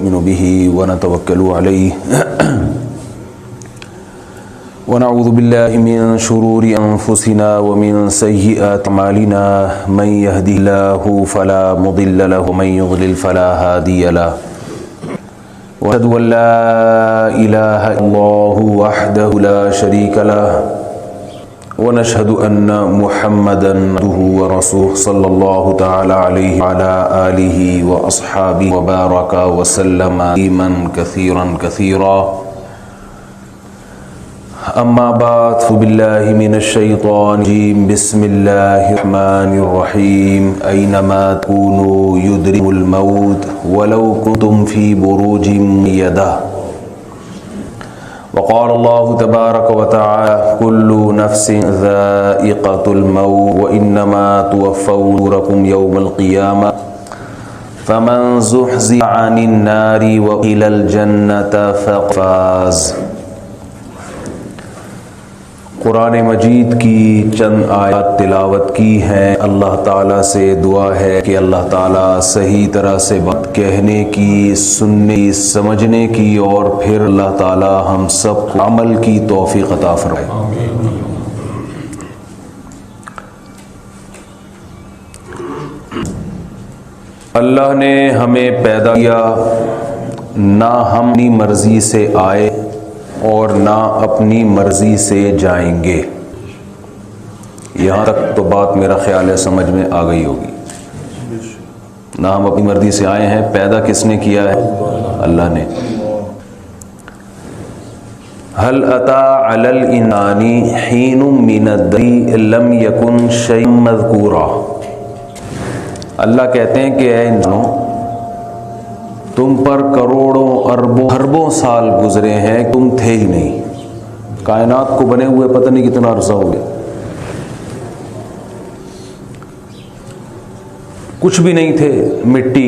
नु'मिनु बिही व नतवक्कलु अलैहि व नऊज़ु बिल्लाहि मिन शुरूरि अनफुसिना व मिन सय्यिआति अमालिना मन यहदिहिल्लाहु फला मुदिल्ल लहु व मन युद्लिल फला हादिय लहु व अशहदु अन ला इलाहा इल्लल्लाहु वहदहु ला शरीका लहु व नशहदु अन्न मुहम्मदन अब्दुहु व रसूलुहु सल्लल्लाहु तआला अलैहि व अला आलिहि व अस्हाबिहि व बारका व सल्लम तस्लीमन कसीरन कसीरा। अम्मा बाद फ़बिल्लाहि मिनश शैतानिर रजीम बिस्मिल्लाहिर रहमानिर रहीम। ऐनमा तकूनू युद्रिकुमुल मौत वलौ कुंतुम फ़ी बुरूजिम मुशय्यदा। वक़ाल अल्लाहु तबारक व तआला कुल्लु नफ्सिन ज़ाइक़तुल मौत व इन्नमा तुवफ़्फ़ौना उजूरकुम यौमल क़ियामह फ़मन ज़ुहज़िह अनिन नारि व क़ीलल जन्नत फ़क़द फ़ाज़। कुरान मजीद की चंद आयत तिलावत की हैं। अल्लाह ताला से दुआ है कि अल्लाह ताला सही तरह से बात कहने की, सुनने की, समझने की और फिर अल्लाह ताला हम सब को अमल की तौफीक अता फरमाए। अल्लाह ने हमें पैदा किया, ना हम अपनी मर्जी से आए और ना अपनी मर्जी से जाएंगे। यहाँ तक तो बात मेरा ख्याल है समझ में आ गई होगी। ना हम अपनी मर्जी से आए हैं, पैदा किसने किया है? अल्लाह ने। हल अता अलल इंसानी हीनुम मिनद्दहरी लम यकुन शैअन मज़कूरा। अल्लाह कहते हैं कि ऐ इंसानों, तुम पर करोड़ों अरबों खरबों साल गुजरे हैं, तुम थे ही नहीं। कायनात को बने हुए पता नहीं कितना अरसा हो गया, कुछ भी नहीं थे, मिट्टी।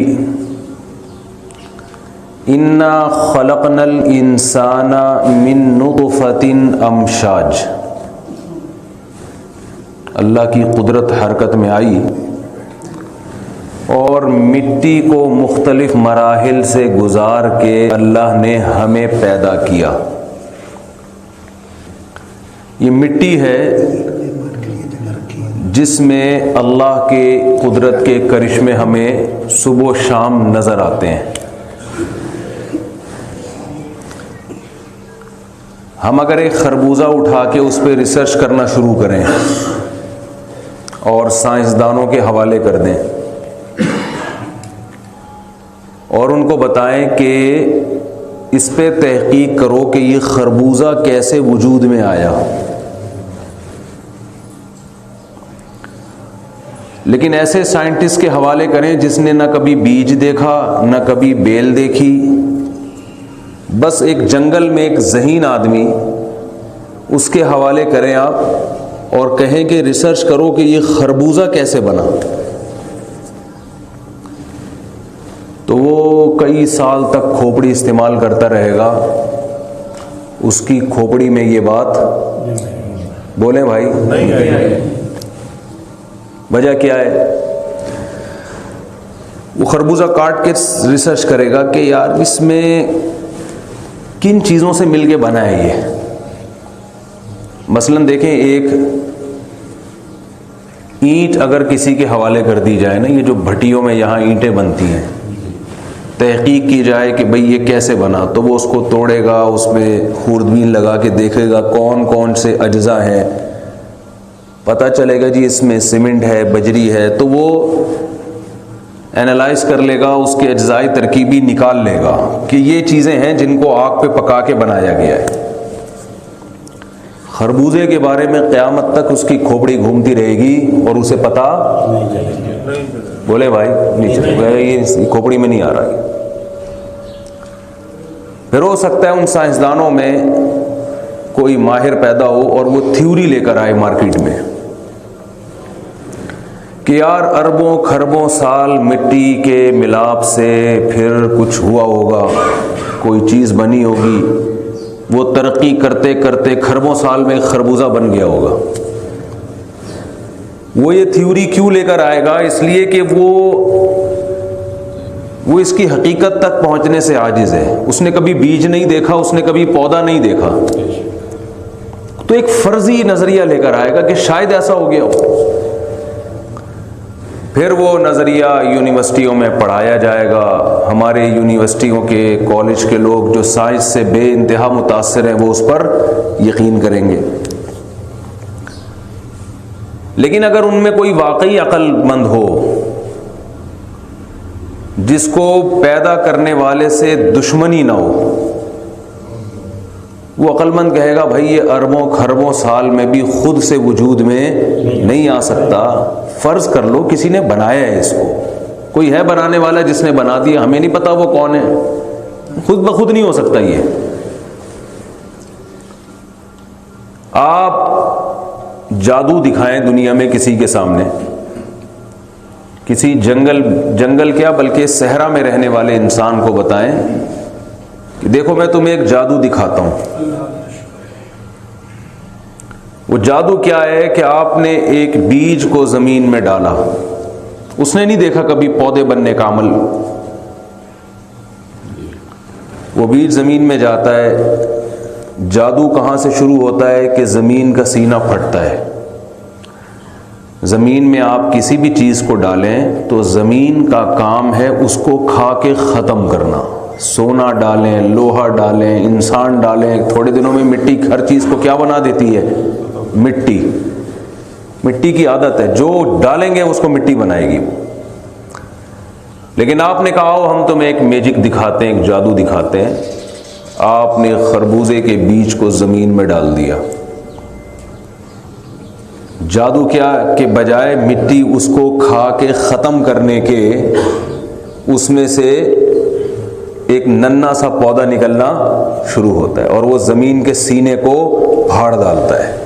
इन्ना खलकनल इंसाना मिन नुतफतिन अमशाज। अल्लाह की कुदरत हरकत में आई और मिट्टी को मुख्तलिफ मराहिल से गुजार के अल्लाह ने हमें पैदा किया। ये मिट्टी है जिसमें अल्लाह के कुदरत के करिश्मे हमें सुबह शाम नज़र आते हैं। हम अगर एक खरबूजा उठा के उस पर रिसर्च करना शुरू करें और साइंसदानों के हवाले कर दें और उनको बताएं कि इस पे तहकीक करो कि ये खरबूजा कैसे वजूद में आया, लेकिन ऐसे साइंटिस्ट के हवाले करें जिसने ना कभी बीज देखा ना कभी बेल देखी, बस एक जंगल में एक ज़हीन आदमी, उसके हवाले करें आप और कहें कि रिसर्च करो कि ये खरबूजा कैसे बना, तो वो कई साल तक खोपड़ी इस्तेमाल करता रहेगा। उसकी खोपड़ी में ये बात बोले भाई नहीं। वजह क्या है? वो खरबूजा काट के रिसर्च करेगा कि यार इसमें किन चीज़ों से मिलके बना है ये। मसलन देखें, एक ईंट अगर किसी के हवाले कर दी जाए ना, ये जो भट्टियों में यहाँ ईंटें बनती हैं, तहकीक की जाए कि भाई ये कैसे बना, तो वो उसको तोड़ेगा, उसमें खूरदबीन लगा के देखेगा कौन कौन से अज्जा हैं, पता चलेगा जी इसमें सीमेंट है, बजरी है, तो वो एनालाइज कर लेगा, उसके अज्जाई तरकीबी निकाल लेगा कि ये चीज़ें हैं जिनको आग पे पका के बनाया गया है। खरबूजे के बारे में क़यामत तक उसकी खोपड़ी घूमती रहेगी और उसे पता बोले भाई नीचे ये खोपड़ी में नहीं आ रहा है। फिर हो सकता है उन साइंसदानों में कोई माहिर पैदा हो और वो थ्योरी लेकर आए मार्केट में कि यार अरबों खरबों साल मिट्टी के मिलाप से फिर कुछ हुआ होगा, कोई चीज़ बनी होगी, वो तरक्की करते करते खरबों साल में खरबूजा बन गया होगा। वो ये थ्योरी क्यों लेकर आएगा? इसलिए कि वो इसकी हकीकत तक पहुंचने से आजिज है। उसने कभी बीज नहीं देखा, उसने कभी पौधा नहीं देखा, तो एक फर्जी नजरिया लेकर आएगा कि शायद ऐसा हो गया हो। फिर वो नजरिया यूनिवर्सिटियों में पढ़ाया जाएगा। हमारे यूनिवर्सिटियों के, कॉलेज के लोग जो साइंस से बेइंतहा मुतासिर हैं, वो उस पर यकीन करेंगे। लेकिन अगर उनमें कोई वाकई अक्लमंद हो, जिसको पैदा करने वाले से दुश्मनी ना हो, वो अक्लमंद कहेगा भाई ये अरबों खरबों साल में भी खुद से वजूद में नहीं आ सकता। फर्ज कर लो किसी ने बनाया है इसको, कोई है बनाने वाला जिसने बना दिया, हमें नहीं पता वो कौन है, खुद ब खुद नहीं हो सकता ये। आप जादू दिखाएं दुनिया में किसी के सामने, किसी जंगल क्या बल्कि सहरा में रहने वाले इंसान को बताएं कि देखो मैं तुम्हें एक जादू दिखाता हूं। वो जादू क्या है कि आपने एक बीज को जमीन में डाला, उसने नहीं देखा कभी पौधे बनने का अमल। वो बीज जमीन में जाता है। जादू कहां से शुरू होता है कि जमीन का सीना फटता है। जमीन में आप किसी भी चीज को डालें तो जमीन का काम है उसको खा के खत्म करना। सोना डालें, लोहा डालें, इंसान डालें, थोड़े दिनों में मिट्टी हर चीज को क्या बना देती है, मिट्टी की आदत है, जो डालेंगे उसको मिट्टी बनाएगी। लेकिन आपने कहा हो हम तुम्हें एक मैजिक दिखाते हैं, एक जादू दिखाते हैं। आपने खरबूजे के बीज को जमीन में डाल दिया। जादू क्या के बजाय मिट्टी उसको खा के खत्म करने के, उसमें से एक नन्हा सा पौधा निकलना शुरू होता है और वो जमीन के सीने को फाड़ डालता है।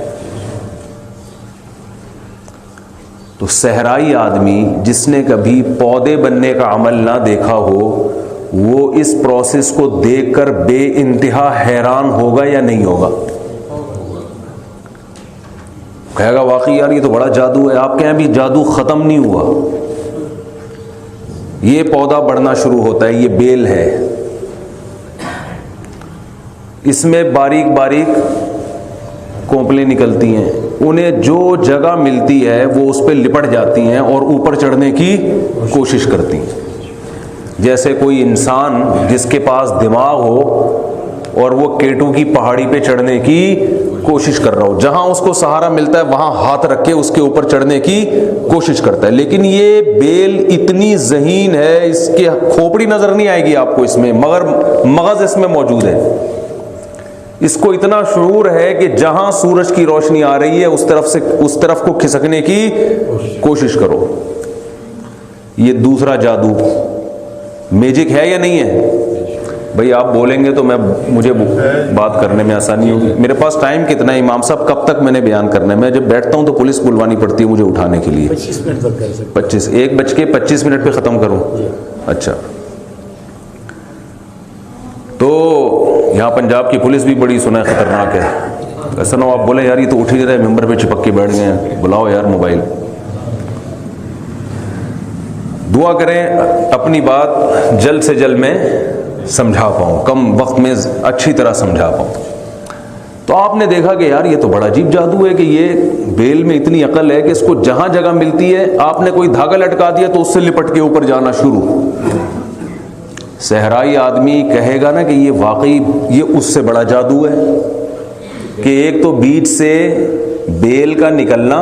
तो सहराई आदमी जिसने कभी पौधे बनने का अमल ना देखा हो, वो इस प्रोसेस को देखकर बेइंतहा हैरान होगा या नहीं होगा? कहेगा वाकई यार ये तो बड़ा जादू है। आपके यहाँ भी जादू खत्म नहीं हुआ। ये पौधा बढ़ना शुरू होता है, ये बेल है, इसमें बारीक बारीक कोंपलें निकलती हैं। उन्हें जो जगह मिलती है वो उस पर लिपट जाती हैं और ऊपर चढ़ने की कोशिश करती हैं। जैसे कोई इंसान जिसके पास दिमाग हो और वो केटू की पहाड़ी पे चढ़ने की कोशिश कर रहा हो, जहां उसको सहारा मिलता है वहां हाथ रख के उसके ऊपर चढ़ने की कोशिश करता है। लेकिन ये बेल इतनी ज़हीन है, इसके खोपड़ी नजर नहीं आएगी आपको इसमें, मगर मगज इसमें मौजूद है। इसको इतना शऊर है कि जहां सूरज की रोशनी आ रही है उस तरफ को खिसकने की कोशिश करो। ये दूसरा जादू मैजिक है या नहीं है? भाई आप बोलेंगे तो मुझे बात करने में आसानी होगी। मेरे पास टाइम कितना है इमाम साहब, कब तक मैंने बयान करना है? मैं जब बैठता हूं तो पुलिस बुलवानी पड़ती है मुझे उठाने के लिए। 25 मिनट तक कर सकते। 25 1:25 पे ख़त्म करूं? अच्छा, तो यहाँ पंजाब की पुलिस भी बड़ी सुना है खतरनाक है। ऐसा ना आप बोले यार ये तो उठ ही नहीं रहे, मेंबर पे चिपक के बैठ गए हैं, बुलाओ यार मोबाइल। दुआ करें अपनी बात जल्द से जल्द में समझा पाऊँ, कम वक्त में अच्छी तरह समझा पाऊँ। तो आपने देखा कि यार ये तो बड़ा अजीब जादू है कि ये बेल में इतनी अकल है कि इसको जहाँ जगह मिलती है, आपने कोई धागा लटका दिया तो उससे लिपट के ऊपर जाना शुरू। सहराई आदमी कहेगा ना कि ये वाकई ये उससे बड़ा जादू है कि एक तो बीज से बेल का निकलना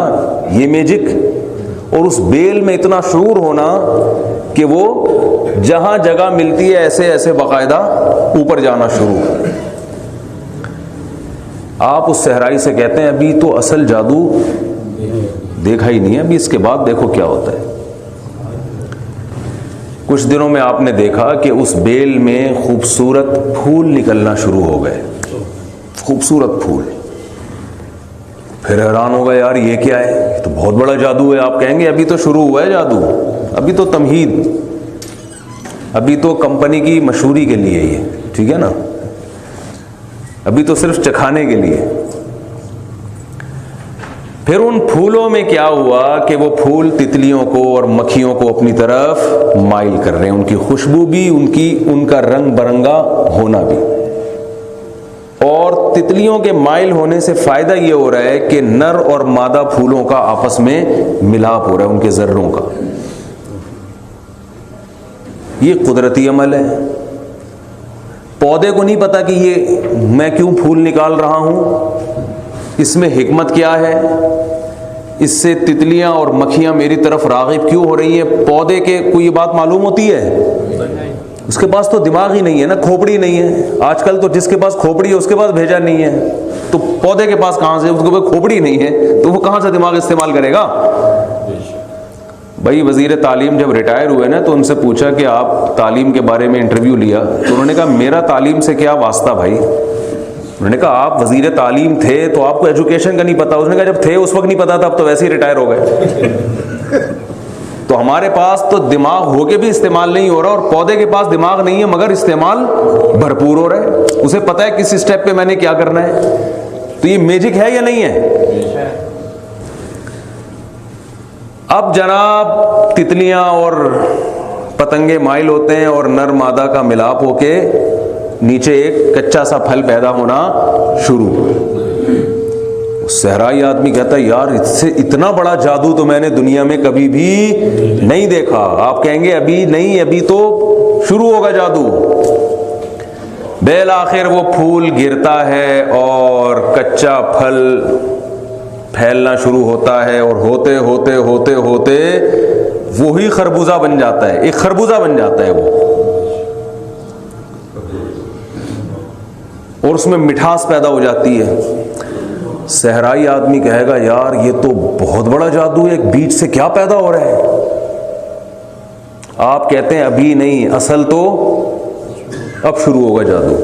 ये मैजिक, और उस बेल में इतना शऊर होना कि वो जहां जगह मिलती है ऐसे ऐसे बाकायदा ऊपर जाना शुरू। आप उस सहराई से कहते हैं अभी तो असल जादू देखा ही नहीं है, अभी इसके बाद देखो क्या होता है। कुछ दिनों में आपने देखा कि उस बेल में खूबसूरत फूल निकलना शुरू हो गए, खूबसूरत फूल। फिर हैरान होगा यार ये क्या है, ये तो बहुत बड़ा जादू है। आप कहेंगे अभी तो शुरू हुआ है जादू, अभी तो तमहीद, अभी तो कंपनी की मशहूरी के लिए ये, ठीक है ना, अभी तो सिर्फ चखाने के लिए। फिर उन फूलों में क्या हुआ कि वो फूल तितलियों को और मक्खियों को अपनी तरफ माइल कर रहे हैं, उनकी खुशबू भी, उनका रंग बरंगा होना भी। और तितलियों के माइल होने से फायदा ये हो रहा है कि नर और मादा फूलों का आपस में मिलाप हो रहा है, उनके जर्रों का। ये कुदरती अमल है। पौधे को नहीं पता कि ये मैं क्यों फूल निकाल रहा हूं, इसमें हिकमत क्या है, इससे तितलियां और मक्खियां मेरी तरफ राग़िब क्यों हो रही हैं। पौधे के कोई ये बात मालूम होती है? उसके पास तो दिमाग ही नहीं है ना, खोपड़ी नहीं है। आजकल तो जिसके पास खोपड़ी है उसके पास भेजा नहीं है, तो पौधे के पास कहां से, उसके पास खोपड़ी नहीं है तो वो कहां से दिमाग इस्तेमाल करेगा। भाई वजीर तालीम जब रिटायर हुए ना तो उनसे पूछा कि आप तालीम के बारे में इंटरव्यू लिया, तो उन्होंने कहा मेरा तालीम से क्या वास्ता भाई। उन्होंने कहा आप वजीर तालीम थे तो आपको एजुकेशन का नहीं पता। उसने कहा जब थे उस वक्त नहीं पता था, अब तो वैसे ही रिटायर हो गए। तो हमारे पास तो दिमाग होके भी इस्तेमाल नहीं हो रहा, और पौधे के पास दिमाग नहीं है मगर इस्तेमाल भरपूर हो रहा है। उसे पता है किस स्टेप पे मैंने क्या करना है। तो ये मैजिक है या नहीं है? अब जनाब तितलियां और पतंगे माइल होते हैं और नर मादा का मिलाप होके नीचे एक कच्चा सा फल पैदा होना शुरू। सहराई आदमी कहता है यार इससे इतना बड़ा जादू तो मैंने दुनिया में कभी भी नहीं देखा। आप कहेंगे अभी नहीं, अभी तो शुरू होगा जादू। बेल आखिर वो फूल गिरता है और कच्चा फल फैलना शुरू होता है, और होते होते होते होते वो ही खरबूजा बन जाता है, एक खरबूजा बन जाता है वो, और उसमें मिठास पैदा हो जाती है। सहराई आदमी कहेगा यार ये तो बहुत बड़ा जादू है, एक बीज से क्या पैदा हो रहा है। आप कहते हैं अभी नहीं, असल तो अब शुरू होगा जादू।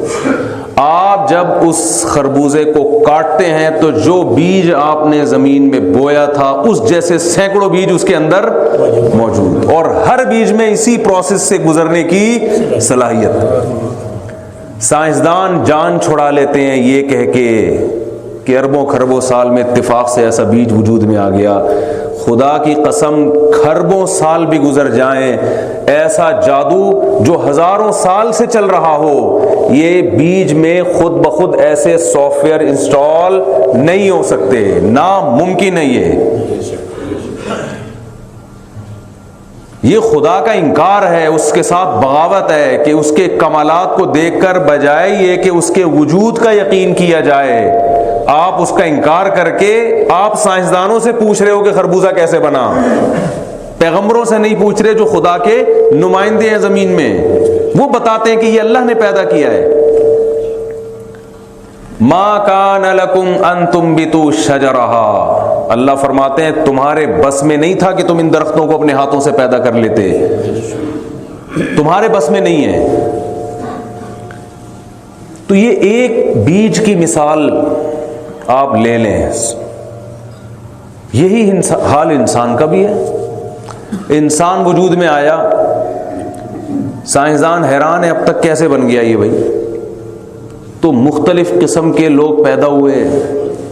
आप जब उस खरबूजे को काटते हैं तो जो बीज आपने जमीन में बोया था उस जैसे सैकड़ों बीज उसके अंदर मौजूद है, और हर बीज में इसी प्रोसेस से गुजरने की सलाहियत। साइंसदान जान छुड़ा लेते हैं ये कह के कि अरबों खरबों साल में इत्तेफाक से ऐसा बीज वजूद में आ गया। खुदा की कसम खरबों साल भी गुजर जाएं, ऐसा जादू जो हजारों साल से चल रहा हो, ये बीज में खुद ब खुद ऐसे सॉफ्टवेयर इंस्टॉल नहीं हो सकते, नामुमकिन है ये खुदा का इनकार है, उसके साथ बगावत है कि उसके कमालात को देखकर बजाय ये कि उसके वजूद का यकीन किया जाए, आप उसका इनकार करके आप साइंसदानों से पूछ रहे हो कि खरबूजा कैसे बना। पैगंबरों से नहीं पूछ रहे जो खुदा के नुमाइंदे हैं जमीन में, वो बताते हैं कि ये अल्लाह ने पैदा किया है। मा कान लकुम अन तुम्बितू शजरहा, अल्लाह फरमाते हैं तुम्हारे बस में नहीं था कि तुम इन दरख्तों को अपने हाथों से पैदा कर लेते, तुम्हारे बस में नहीं है। तो ये एक बीज की मिसाल आप ले लें, यही हाल इंसान का भी है। इंसान वजूद में आया, साइंसदान हैरान है अब तक कैसे बन गया ये भाई। तो मुख्तलिफ किस्म के लोग पैदा हुए,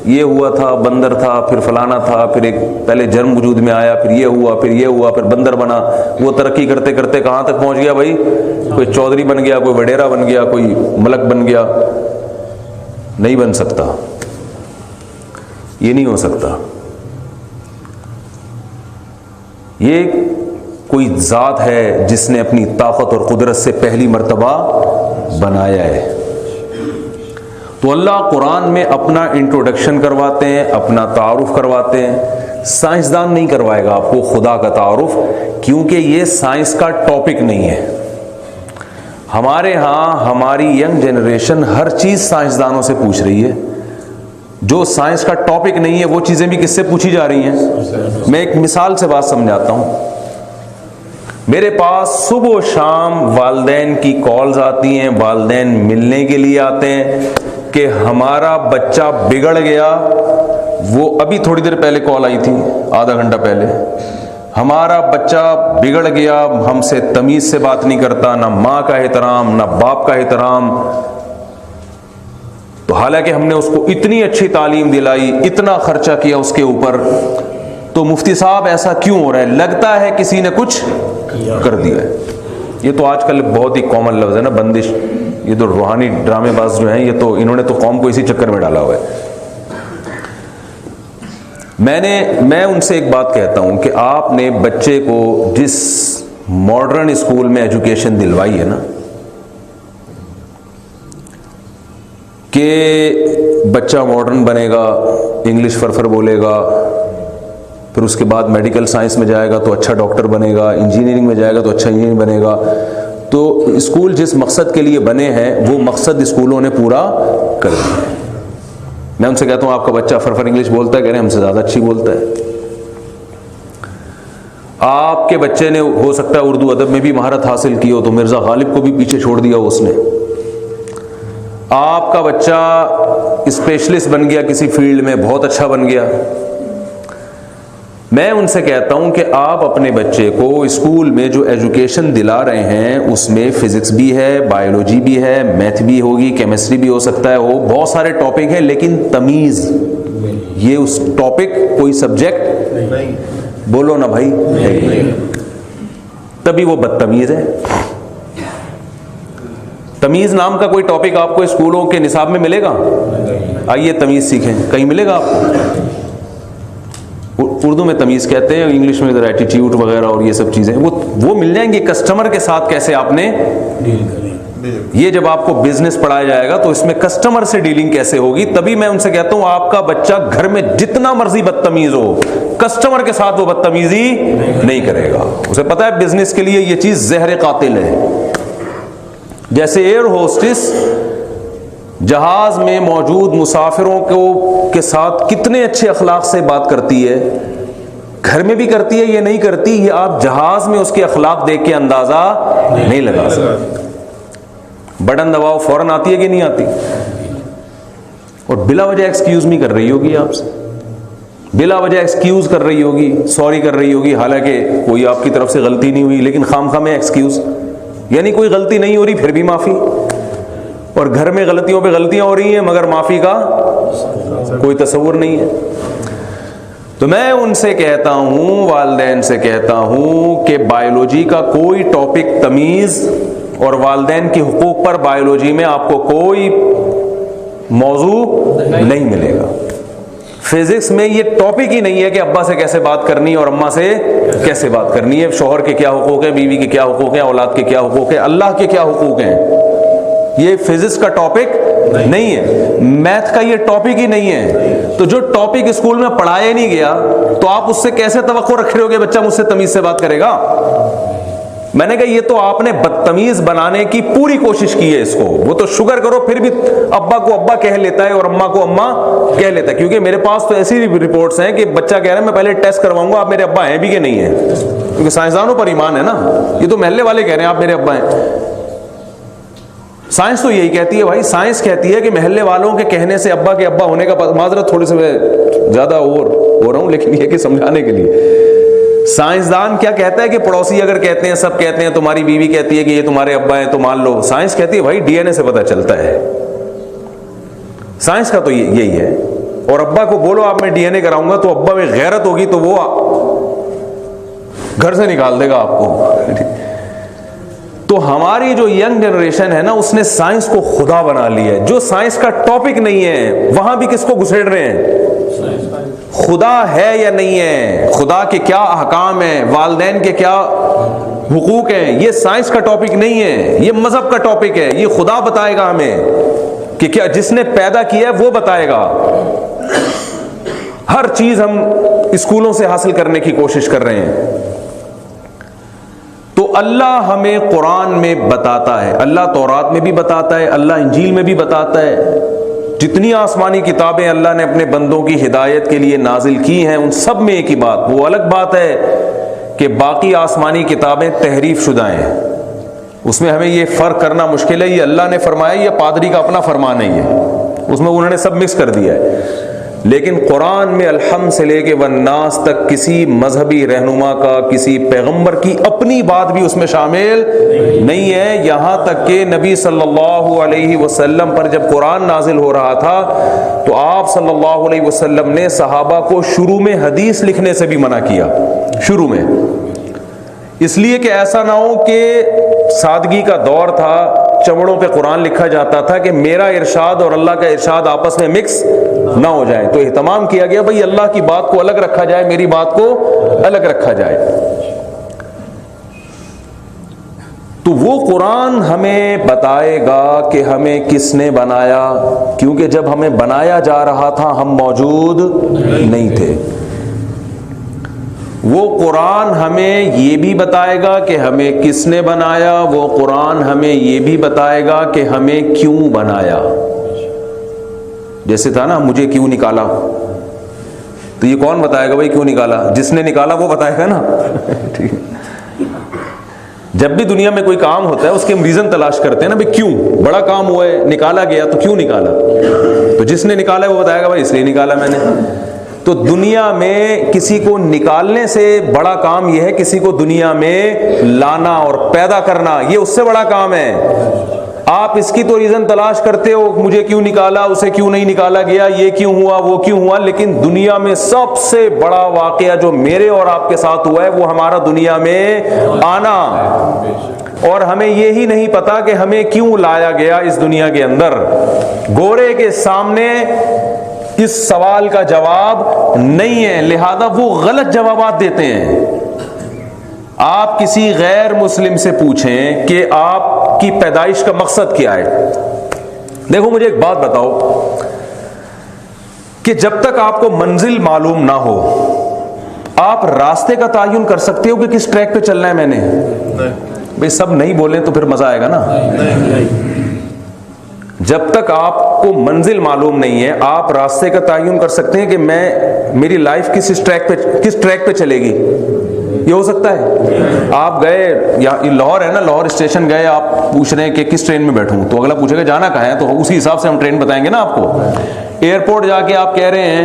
ये हुआ था, बंदर था, फिर फलाना था, फिर एक पहले जर्म वजूद में आया, फिर ये हुआ, फिर ये हुआ, फिर बंदर बना। वो तरक्की करते करते कहाँ तक पहुँच गया भाई, कोई चौधरी बन गया, कोई वडेरा बन गया, कोई मलक बन गया। नहीं बन सकता, ये नहीं हो सकता। ये कोई ज़ात है जिसने अपनी ताकत और कुदरत से पहली मर्तबा बनाया है। तो अल्लाह कुरान में अपना इंट्रोडक्शन करवाते हैं, अपना तारुफ करवाते हैं। साइंसदान नहीं करवाएगा आपको खुदा का तारुफ, क्योंकि ये साइंस का टॉपिक नहीं है। हमारे यहाँ हमारी यंग जनरेशन हर चीज़ साइंसदानों से पूछ रही है। जो साइंस का टॉपिक नहीं है वो चीज़ें भी किससे पूछी जा रही हैं। मैं एक मिसाल से बात समझाता हूँ। मेरे पास सुबह शाम वालिदैन की कॉल्स आती हैं, वालिदैन मिलने के लिए आते हैं कि हमारा बच्चा बिगड़ गया। वो अभी थोड़ी देर पहले कॉल आई थी, आधा घंटा पहले, हमारा बच्चा बिगड़ गया, हमसे तमीज़ से बात नहीं करता, ना माँ का एहतराम ना बाप का एहतराम। तो हालांकि हमने उसको इतनी अच्छी तालीम दिलाई, इतना खर्चा किया उसके ऊपर, तो मुफ्ती साहब ऐसा क्यों हो रहा है? लगता है किसी ने कुछ कर दिया है। ये तो आजकल बहुत ही कॉमन लफ्ज़ है ना, बंदिश। ये तो रूहानी ड्रामेबाज जो हैं, ये तो इन्होंने तो कौम को इसी चक्कर में डाला हुआ है। मैं उनसे एक बात कहता हूं कि आपने बच्चे को जिस मॉडर्न स्कूल में एजुकेशन दिलवाई है ना, कि बच्चा मॉडर्न बनेगा, इंग्लिश फरफर बोलेगा, फिर उसके बाद मेडिकल साइंस में जाएगा तो अच्छा डॉक्टर बनेगा, इंजीनियरिंग में जाएगा तो अच्छा इंजीनियर बनेगा, तो स्कूल जिस मकसद के लिए बने हैं वो मकसद स्कूलों ने पूरा कर दिया। मैं उनसे कहता हूं आपका बच्चा फरफर इंग्लिश बोलता है, कह रहे हैं हमसे ज़्यादा अच्छी बोलता है। आपके बच्चे ने हो सकता है उर्दू अदब में भी महारत हासिल की हो, तो मिर्ज़ा गालिब को भी पीछे छोड़ दिया उसने। आपका बच्चा स्पेशलिस्ट बन गया किसी फील्ड में, बहुत अच्छा बन गया। मैं उनसे कहता हूं कि आप अपने बच्चे को स्कूल में जो एजुकेशन दिला रहे हैं उसमें फिजिक्स भी है, बायोलॉजी भी है, मैथ भी होगी, केमिस्ट्री भी हो सकता है, वो बहुत सारे टॉपिक हैं, लेकिन तमीज़, ये उस टॉपिक कोई सब्जेक्ट नहीं, बोलो ना भाई, है, तभी वो बदतमीज है। तमीज़ नाम का कोई टॉपिक आपको स्कूलों के निसाब में मिलेगा? आइए तमीज़ सीखें, कहीं मिलेगा आपको? उर्दू में तमीज़ कहते हैं, इंग्लिश में एटीट्यूड वगैरह और ये सब चीज़ें वो मिल जाएंगी। कस्टमर के साथ कैसे आपने डील करनी, ये जब आपको बिजनेस पढ़ाया जाएगा तो इसमें कस्टमर से डीलिंग कैसे होगी, तभी मैं उनसे कहता हूं आपका बच्चा घर में जितना मर्जी बदतमीज हो, कस्टमर के साथ वो बदतमीजी नहीं करेगा। उसे पता है बिजनेस के लिए ये चीज़ जहर कातिल है। जैसे एयर होस्टेस जहाज में मौजूद मुसाफिरों के साथ कितने अच्छे अखलाक से बात करती है, घर में भी करती है, ये नहीं करती, ये आप जहाज में उसके अखलाक देख के अंदाजा नहीं लगा सकते। बटन दबाओ फौरन आती है कि नहीं आती, और बिला वजह एक्सक्यूज नहीं कर रही होगी आपसे, बिला वजह एक्सक्यूज कर रही होगी, सॉरी कर रही होगी, हालांकि कोई आपकी तरफ से गलती नहीं हुई, लेकिन खामखा में एक्सक्यूज, यानी कोई गलती नहीं हो रही फिर भी माफी। और घर में गलतियों पे गलतियां हो रही हैं मगर माफी का कोई तस्वुर नहीं है। तो मैं उनसे कहता हूं, वालिदैन से कहता हूं कि बायोलॉजी का कोई टॉपिक तमीज और वालिदैन के हुकूक पर बायोलॉजी में आपको कोई मौजू नहीं मिलेगा। फिजिक्स में ये टॉपिक ही नहीं है कि अब्बा से कैसे बात करनी है और अम्मा से कैसे बात करनी है, शौहर के क्या हुकूक है, बीवी के क्या हुकूक है, औलाद के क्या हुकूक है, अल्लाह के क्या हुकूक हैं। ये फिजिक्स का टॉपिक नहीं है, मैथ का ये टॉपिक ही नहीं है। तो जो टॉपिक स्कूल में पढ़ाया नहीं गया तो आप उससे कैसे तवक्को रख रहे हो कि बच्चा मुझसे तमीज से बात करेगा? मैंने कहा ये तो आपने बदतमीज बनाने की पूरी कोशिश की है इसको। वो तो शुगर करो फिर भी अब्बा को अब्बा कह लेता है और अम्मा को अम्मा कह लेता है, क्योंकि मेरे पास तो ऐसी रिपोर्ट्स हैं कि बच्चा कह रहा है मैं पहले टेस्ट करवाऊंगा आप मेरे अब्बा हैं भी कि नहीं है, क्योंकि साइंसदानों पर ईमान है ना। ये तो महल्ले वाले कह रहे हैं आप मेरे अब्बा हैं। साइंस तो यही कहती है भाई, साइंस कहती है कि महल्ले वालों के कहने से अब्बा के अब्बा होने का, माजरत थोड़ी सी मैं ज्यादा ओवर हो रहा हूं लेकिन ये कि समझाने के लिए, साइंसदान क्या कहता है कि पड़ोसी अगर कहते हैं, सब कहते हैं, तुम्हारी बीवी कहती है कि ये तुम्हारे अब्बा हैं तो मान लो। साइंस कहती है भाई डीएनए से पता चलता है, साइंस का तो यही है। और अब्बा को बोलो आप मैं डीएनए कराऊंगा तो अब्बा में गैरत होगी तो वो घर से निकाल देगा आपको। तो हमारी जो यंग जनरेशन है ना उसने साइंस को खुदा बना लिया है। जो साइंस का टॉपिक नहीं है वहां भी किसको घुसेड़ रहे हैं? खुदा है या नहीं है, खुदा के क्या अहकाम है, वालिदैन के क्या हुकूक हैं, ये साइंस का टॉपिक नहीं है, ये मजहब का टॉपिक है। ये खुदा बताएगा हमें कि क्या जिसने पैदा किया है वो बताएगा। हर चीज हम स्कूलों से हासिल करने की कोशिश कर रहे हैं। तो अल्लाह हमें कुरान में बताता है, अल्लाह तौरात में भी बताता है, अल्लाह इंजील में भी बताता है। जितनी आसमानी किताबें अल्लाह ने अपने बंदों की हिदायत के लिए नाजिल की हैं उन सब में एक ही बात, वो अलग बात है कि बाकी आसमानी किताबें तहरीफ शुदा हैं, उसमें हमें ये फ़र्क करना मुश्किल है ये अल्लाह ने फरमाया या पादरी का अपना फरमान नहीं है, उसमें उन्होंने सब मिक्स कर दिया है। लेकिन कुरान में अलहम से लेके वन्नास तक किसी मजहबी रहनुमा का, किसी पैगंबर की अपनी बात भी उसमें शामिल नहीं है। यहां तक कि नबी सल्लल्लाहु अलैहि वसल्लम पर जब कुरान नाजिल हो रहा था तो आप सल्लल्लाहु अलैहि वसल्लम ने सहाबा को शुरू में हदीस लिखने से भी मना किया, शुरू में, इसलिए कि ऐसा ना हो कि सादगी का दौर था, चमड़ों पे कुरान लिखा जाता था कि मेरा इरशाद और अल्लाह का इरशाद आपस में मिक्स ना हो जाए। तो एहतमाम किया गया भाई अल्लाह की बात को अलग रखा जाए, मेरी बात को अलग रखा जाए। तो वो कुरान हमें बताएगा कि हमें किसने बनाया, क्योंकि जब हमें बनाया जा रहा था हम मौजूद नहीं थे। वो कुरान हमें ये भी बताएगा कि हमें किसने बनाया, वो कुरान हमें ये भी बताएगा कि हमें क्यों बनाया। जैसे था ना, मुझे क्यों निकाला, तो ये कौन बताएगा भाई क्यों निकाला? जिसने निकाला वो बताएगा ना। ठीक है। जब भी दुनिया में कोई काम होता है उसके हम रीजन तलाश करते हैं ना, भाई क्यों, बड़ा काम हुआ है, निकाला गया तो क्यों निकाला, तो जिसने निकाला है वो बताएगा भाई इसलिए निकाला मैंने। तो दुनिया में किसी को निकालने से बड़ा काम यह है किसी को दुनिया में लाना और पैदा करना, ये उससे बड़ा काम है। आप इसकी तो रीजन तलाश करते हो, मुझे क्यों निकाला, उसे क्यों नहीं निकाला गया, ये क्यों हुआ, वो क्यों हुआ, लेकिन दुनिया में सबसे बड़ा वाकया जो मेरे और आपके साथ हुआ है वो हमारा दुनिया में आना। और हमें ये ही नहीं पता कि हमें क्यों लाया गया इस दुनिया के अंदर। गोरे के सामने इस सवाल का जवाब नहीं है, लिहाजा वो गलत जवाबात देते हैं। आप किसी गैर मुस्लिम से पूछें कि आपकी पैदाइश का मकसद क्या है। देखो मुझे एक बात बताओ कि जब तक आपको मंजिल मालूम ना हो आप रास्ते का तयन कर सकते हो कि किस ट्रैक पे चलना है मैंने? भाई सब नहीं बोले तो फिर मजा आएगा ना। जब तक आपको मंजिल मालूम नहीं है आप रास्ते का तयन कर सकते हैं कि मेरी लाइफ किस ट्रैक पे चलेगी। ये हो सकता है। आप गए, यहाँ लाहौर है ना, लाहौर स्टेशन गए, आप पूछ रहे हैं कि किस ट्रेन में बैठूं, तो अगला पूछेगा जाना कहाँ है, तो उसी हिसाब से हम ट्रेन बताएंगे ना आपको। एयरपोर्ट जाके आप कह रहे हैं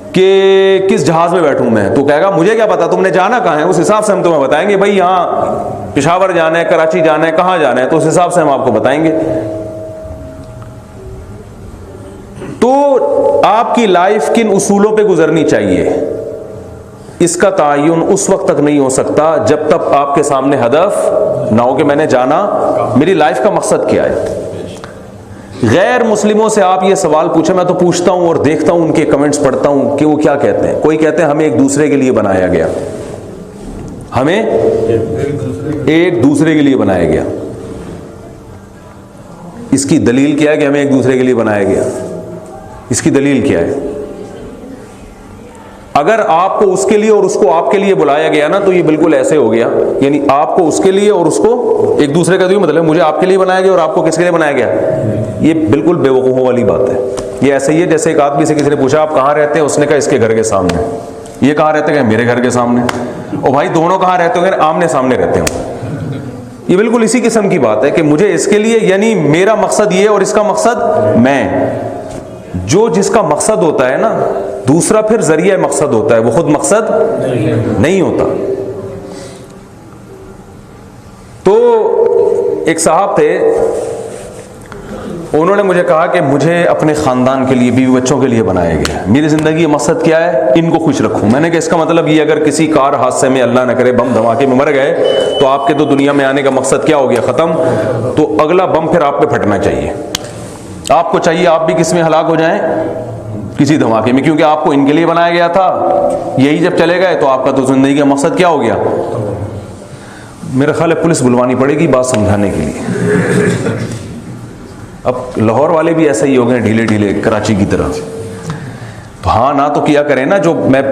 कि किस जहाज में बैठूं मैं, तो कहेगा मुझे क्या पता, तुमने जाना कहाँ है, उस हिसाब से हम तुम्हें बताएंगे। भाई यहाँ पेशावर जाना है, कराची जाना है, कहाँ जाना है, तो उस हिसाब से हम आपको बताएंगे। तो आपकी लाइफ किन उसूलों पे गुजरनी चाहिए इसका तयन उस वक्त तक नहीं हो सकता जब तक आपके सामने हदफ ना हो कि मैंने जाना, मेरी लाइफ का मकसद क्या है। गैर मुस्लिमों से आप ये सवाल पूछे, मैं तो पूछता हूं और देखता हूं उनके कमेंट्स पढ़ता हूं कि वो क्या कहते हैं। कोई कहते हैं हमें एक दूसरे के लिए बनाया गया, हमें एक दूसरे के लिए बनाया गया। इसकी दलील क्या है कि हमें एक दूसरे के लिए बनाया गया? इसकी दलील क्या है? अगर आपको उसके लिए और उसको आपके लिए बुलाया गया ना, तो ये बिल्कुल ऐसे हो गया, यानी आपको उसके लिए और उसको एक दूसरे का तो मतलब मुझे आपके लिए बनाया गया और आपको किसके लिए बनाया गया। ये बिल्कुल बेवकूफ़ों वाली बात है। ये ऐसे ही है जैसे एक आदमी से किसी ने पूछा आप कहाँ रहते हैं, उसने कहा इसके घर के सामने। ये कहाँ रहते हैं? मेरे घर के सामने। और भाई दोनों कहाँ रहते होंगे? आमने सामने रहते हों। ये बिल्कुल इसी किस्म की बात है कि मुझे इसके लिए, यानी मेरा मकसद ये और इसका मकसद मैं। जो जिसका मकसद होता है ना, दूसरा फिर जरिया मकसद होता है, वो खुद मकसद नहीं होता। तो एक साहब थे, उन्होंने मुझे कहा कि मुझे अपने ख़ानदान के लिए, बीवी बच्चों के लिए बनाया गया, मेरी ज़िंदगी का मकसद क्या है, इनको खुश रखूं। मैंने कहा इसका मतलब ये अगर किसी कार हादसे में अल्लाह न करे बम धमाके में मर गए तो आपके तो दुनिया में आने का मकसद क्या हो गया, ख़त्म। तो अगला बम फिर आप पे फटना चाहिए। आपको चाहिए आप भी किस में हलाक हो जाएं, किसी धमाके में, क्योंकि आपको इनके लिए बनाया गया था। यही जब चले गए तो आपका तो जिंदगी का मकसद क्या हो गया। मेरा ख्याल है पुलिस बुलवानी पड़ेगी बात समझाने के लिए। अब लाहौर वाले भी ऐसे ही हो गए ढीले ढीले कराची की तरह। तो हाँ ना तो किया करें ना, जो मैं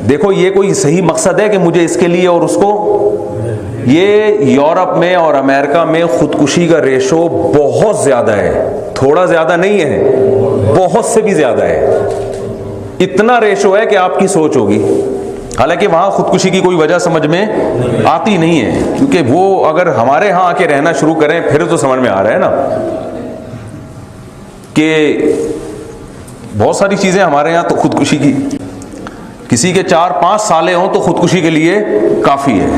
देखो ये कोई सही मकसद है कि मुझे इसके लिए और उसको। ये यूरोप में और अमेरिका में खुदकुशी का रेशो बहुत ज्यादा है, थोड़ा ज्यादा नहीं है, बहुत से भी ज्यादा है। इतना रेशो है कि आपकी सोच होगी। हालांकि वहां खुदकुशी की कोई वजह समझ में आती नहीं है, क्योंकि वो अगर हमारे यहाँ आके रहना शुरू करें फिर तो समझ में आ रहा है ना कि बहुत सारी चीज़ें हमारे यहाँ तो खुदकुशी की, किसी के 4-5 साले हों तो खुदकुशी के लिए काफ़ी है।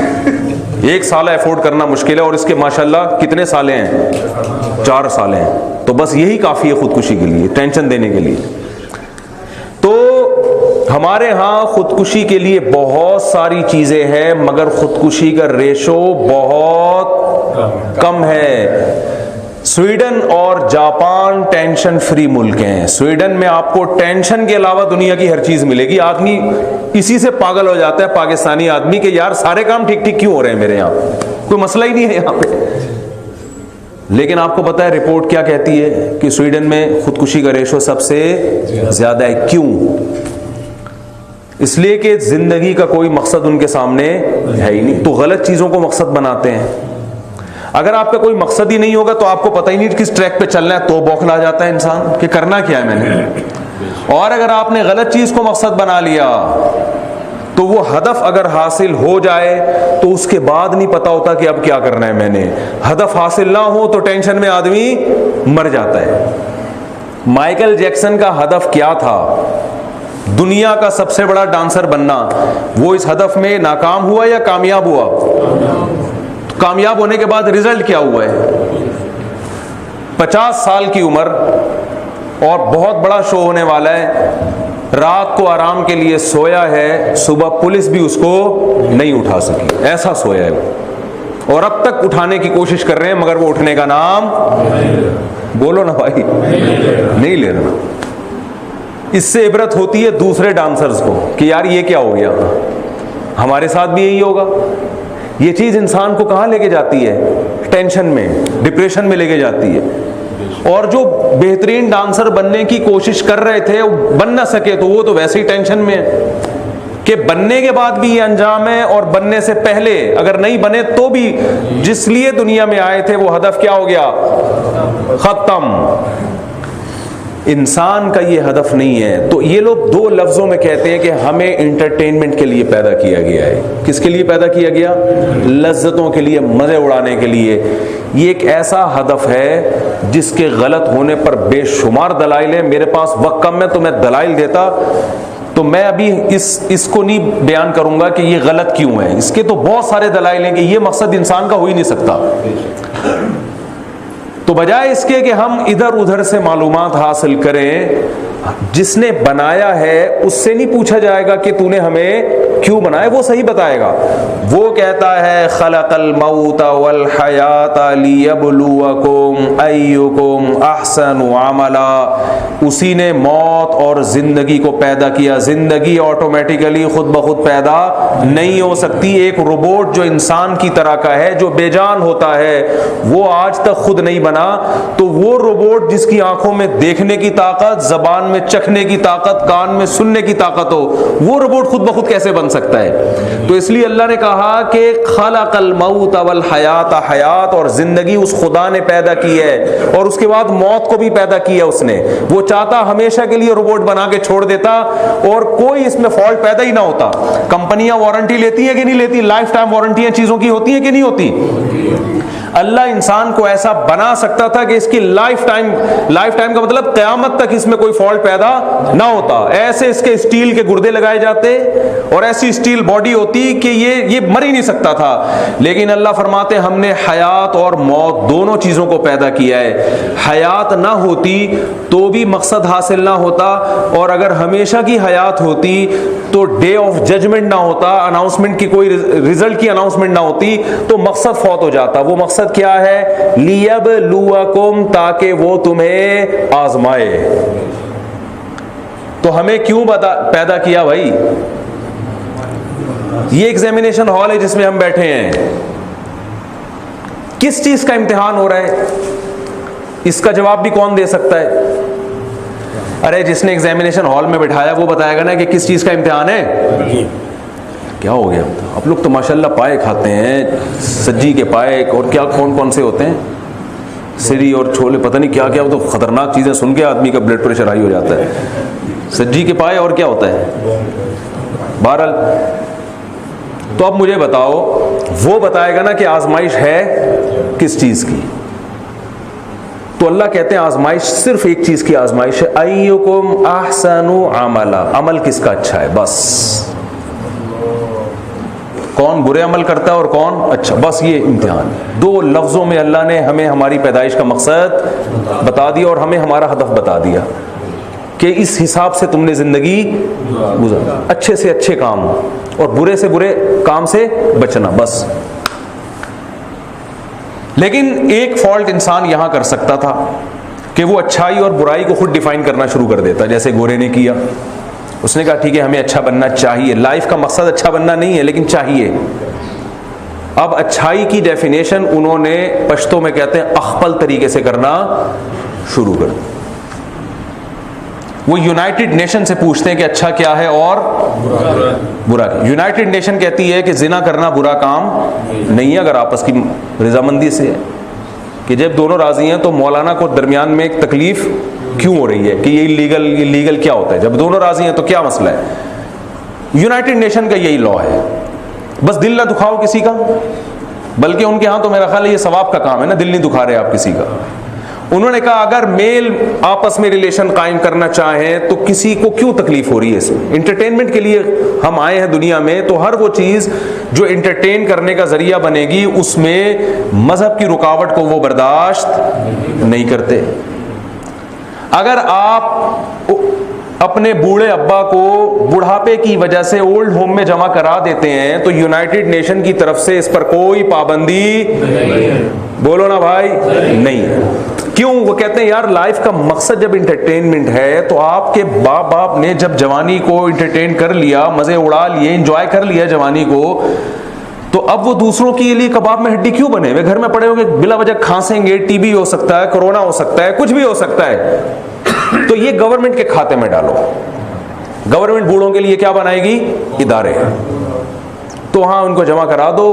1 साल अफोर्ड करना मुश्किल है और इसके माशाल्लाह कितने साले हैं, 4 साले हैं, तो बस यही काफ़ी है खुदकुशी के लिए, टेंशन देने के लिए। तो हमारे यहाँ खुदकुशी के लिए बहुत सारी चीज़ें हैं, मगर खुदकुशी का रेशो बहुत कम है। स्वीडन और जापान टेंशन फ्री मुल्क हैं। स्वीडन में आपको टेंशन के अलावा दुनिया की हर चीज मिलेगी। आदमी इसी से पागल हो जाता है, पाकिस्तानी आदमी, के यार सारे काम ठीक ठीक क्यों हो रहे हैं मेरे यहाँ, कोई मसला ही नहीं है यहाँ पे। लेकिन आपको पता है रिपोर्ट क्या कहती है कि स्वीडन में खुदकुशी का रेशो सबसे ज्यादा है। क्यों? इसलिए कि जिंदगी का कोई मकसद उनके सामने है ही नहीं, तो गलत चीजों को मकसद बनाते हैं। अगर आपका कोई मकसद ही नहीं होगा तो आपको पता ही नहीं किस ट्रैक पे चलना है, तो बौखला जाता है इंसान कि करना क्या है मैंने। और अगर आपने गलत चीज को मकसद बना लिया तो वो हदफ अगर हासिल हो जाए तो उसके बाद नहीं पता होता कि अब क्या करना है मैंने। हदफ हासिल ना हो तो टेंशन में आदमी मर जाता है। माइकल जैक्सन का हदफ क्या था? दुनिया का सबसे बड़ा डांसर बनना। वो इस हदफ में नाकाम हुआ या कामयाब हुआ? कामयाब होने के बाद रिजल्ट क्या हुआ है? 50 साल की उम्र और बहुत बड़ा शो होने वाला है, रात को आराम के लिए सोया है, सुबह पुलिस भी उसको नहीं उठा सकी, ऐसा सोया है वो। और अब तक उठाने की कोशिश कर रहे हैं मगर वो उठने का नाम, बोलो ना भाई, नहीं ले रहा। इससे इबरत होती है दूसरे डांसर्स को कि यार ये क्या हो गया, हमारे साथ भी यही होगा। ये चीज इंसान को कहां लेके जाती है? टेंशन में, डिप्रेशन में लेके जाती है। और जो बेहतरीन डांसर बनने की कोशिश कर रहे थे बन ना सके तो वो तो वैसे ही टेंशन में है कि बनने के बाद भी ये अंजाम है, और बनने से पहले अगर नहीं बने तो भी जिस लिए दुनिया में आए थे वो हदफ क्या हो गया? खत्म। इंसान का ये हदफ नहीं है। तो ये लोग 2 लफ्जों में कहते हैं कि हमें इंटरटेनमेंट के लिए पैदा किया गया है। किसके लिए पैदा किया गया? लज्जतों के लिए, मजे उड़ाने के लिए। ये एक ऐसा हदफ है जिसके गलत होने पर बेशुमार दलाइल है। मेरे पास वक्त कम है तो मैं दलाइल देता, तो मैं अभी इसको नहीं बयान करूंगा कि ये गलत क्यों है। इसके तो बहुत सारे दलाइल हैं कि ये मकसद इंसान का हो ही नहीं सकता। तो बजाय इसके कि हम इधर उधर से मालूमात हासिल करें, जिसने बनाया है उससे नहीं पूछा जाएगा कि तूने हमें क्यों बनाया, वो सही बताएगा। वो कहता है खलकल मौत वल हयात लियब्लुवकुम अय्युकुम अहसनु अमला। उसी ने मौत और जिंदगी को पैदा किया। जिंदगी ऑटोमेटिकली खुद ब खुद पैदा नहीं हो सकती। एक रोबोट जो इंसान की तरह का है, जो बेजान होता है, वो आज तक खुद नहीं बना। तो वो रोबोट जिसकी आंखों में देखने की ताकत, जबान में चखने की ताकत, कान में सुनने की ताकत हो, वो रोबोट खुद ब खुद कैसे बन सकता है? तो इसलिए अल्लाह ने कहा कि खलकल मौत वल हयात, हयात और जिंदगी उस खुदा ने पैदा की है, और उसके बाद मौत को भी पैदा किया उसने। वो चाहता हमेशा के लिए रोबोट बना के छोड़ देता और कोई इसमें फॉल्ट पैदा ही ना होता। कंपनियां वारंटी लेती है कि नहीं लेती? लाइफ टाइम वारंटियां चीजों की होती है कि नहीं होती? अल्लाह इंसान को ऐसा बना सकता था कि इसकी लाइफ टाइम का मतलब क़यामत तक इसमें कोई फॉल्ट पैदा ना होता। ऐसे इसके स्टील के गुर्दे लगाए जाते और ऐसी स्टील बॉडी होती कि ये मर ही नहीं सकता था। लेकिन अल्लाह फरमाते हमने हयात और मौत दोनों चीजों को पैदा किया है। हयात ना होती तो भी मकसद हासिल ना होता, और अगर हमेशा की हयात होती तो डे ऑफ जजमेंट ना होता, अनाउंसमेंट की कोई रिजल्ट की अनाउंसमेंट ना होती, तो मकसद फौत हो जाता। वो मकसद क्या है? लियब्लुवकुम, ताकि वो तुम्हें आजमाए। तो हमें क्यों पैदा किया भाई? ये एग्जामिनेशन हॉल है जिसमें हम बैठे हैं। किस चीज का इम्तिहान हो रहा है? इसका जवाब भी कौन दे सकता है? अरे जिसने एग्जामिनेशन हॉल में बिठाया वो बताएगा ना कि किस चीज का इम्तिहान है। क्या हो गया? आप लोग तो माशाल्लाह पाए खाते हैं, सज्जी के पाए, और क्या कौन कौन से होते हैं, सिरी और छोले, पता नहीं क्या क्या। वो तो खतरनाक चीजें सुन के आदमी का ब्लड प्रेशर हाई हो जाता है। सज्जी के पाए और क्या होता है? बहरहाल, तो अब मुझे बताओ, वो बताएगा ना कि आजमाइश है किस चीज की। तो अल्लाह कहते हैं आजमाइश सिर्फ एक चीज की आजमाइश है, अय्युकुम अहसनु अमला, अमल किसका अच्छा है, बस कौन बुरे अमल करता है और कौन अच्छा, बस ये इम्तिहान। दो लफ्जों में अल्लाह ने हमें हमारी पैदाइश का मकसद बता दिया और हमें हमारा हदफ बता दिया कि इस हिसाब से तुमने जिंदगी गुजारा, अच्छे से अच्छे काम और बुरे से बुरे काम से बचना, बस। लेकिन एक फॉल्ट इंसान यहां कर सकता था कि वो अच्छाई और बुराई को खुद डिफाइन करना शुरू कर देता, जैसे गोरे ने किया। उसने कहा ठीक है हमें अच्छा बनना चाहिए, लाइफ का मकसद अच्छा बनना नहीं है लेकिन चाहिए। अब अच्छाई की डेफिनेशन उन्होंने पश्तो में कहते हैं अखपल तरीके से करना शुरू कर दिया। वो यूनाइटेड नेशन से पूछते हैं कि अच्छा क्या है और बुरा क्या। यूनाइटेड नेशन कहती है कि जिना करना बुरा काम नहीं है अगर आपस की रजामंदी से है, कि जब दोनों राजी हैं तो मौलाना को दरमियान में एक तकलीफ क्यों हो रही है कि ये इलीगल क्या होता है, जब दोनों राजी हैं तो क्या मसला है। यूनाइटेड नेशन का यही लॉ है, बस दिल ना दुखाओ किसी का, बल्कि उनके यहाँ तो मेरा ख्याल है ये सवाब का काम है ना, दिल नहीं दुखा रहे आप किसी का। उन्होंने कहा अगर मेल आपस में रिलेशन कायम करना चाहें तो किसी को क्यों तकलीफ हो रही है इसमें, इंटरटेनमेंट के लिए हम आए हैं दुनिया में, तो हर वो चीज जो इंटरटेन करने का जरिया बनेगी उसमें मजहब की रुकावट को वो बर्दाश्त नहीं करते। अगर आप अपने बूढ़े अब्बा को बुढ़ापे की वजह से ओल्ड होम में जमा करा देते हैं तो यूनाइटेड नेशन की तरफ से इस पर कोई पाबंदी बोलो ना भाई नहीं है। क्यों? वो कहते हैं यार लाइफ का मकसद जब इंटरटेनमेंट है तो आपके बाप ने जब जवानी को इंटरटेन कर लिया, मजे उड़ा लिए, एंजॉय कर लिया जवानी को, तो अब वो दूसरों के लिए कबाब में हड्डी क्यों बने? वे घर में पड़े होंगे बिला वजह खांसेंगे, टीबी हो सकता है, कोरोना हो सकता है, कुछ भी हो सकता है। तो ये गवर्नमेंट के खाते में डालो। गवर्नमेंट बूढ़ों के लिए क्या बनाएगी? इदारे। तो हाँ उनको जमा करा दो